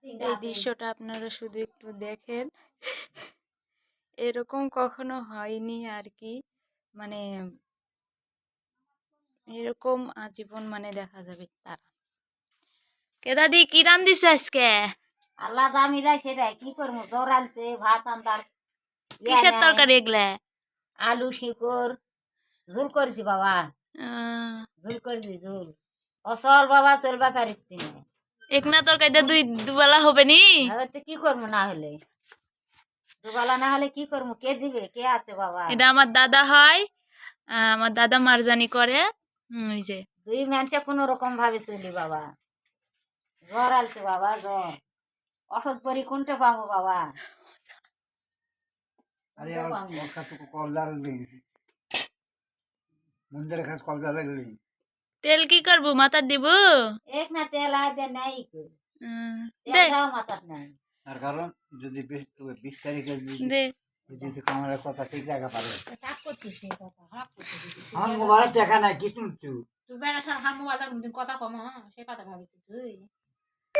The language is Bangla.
এই দৃশ্যটা আপনারা শুধু একটু দেখেন, এরকম কখনো হয়নি আর কি। মানে এরকম আজীবন মানে দেখা যাবে তারা। কে দাদি কি রান্ধিস আজকে? আল্লাহ দামিরা সেটাই কি করবো, জ্বর আনছে, ভাত আনতার কিসের তরকারি এগুলা? আলু শিকড় ঝুল করছি বাবা, আহ, ঝুল করছি ঝুল অসল বাবা, চলবা পারিস না। একনা তরকারিটা দুবেলা হবে নি? তো কি করবো না হলে, দুবেলা না হলে কি করবো, কে দিবে, কে আছে বাবা? এটা আমার দাদা হয়, আমার দাদা মারজানি করে। ওই যে দুই মানুষে কোনো রকম ভাবে চলি বাবা। জ্বর আলছে বাবা, জ্বর ওষুধ পরি কোনটা পাবো বাবা? अरे और उसका तो कॉल डाल ली मुंदर का कॉल डाल ली তেল কি করবো, মাথা দিব? এক না তেল আয় নাই দে তেল মাথার নাই। তার কারণ যদি 20 তারিখে দে যদি কামারের কথা ঠিক রাখা পারে টাক করছিস এই কথা, হাক করছিস আমার মোবাইলে টাকা নাই কি শুনছু তুই বেড়া সার হাম মোবাইল কথা কম, সে কথা ভাবিস তুই।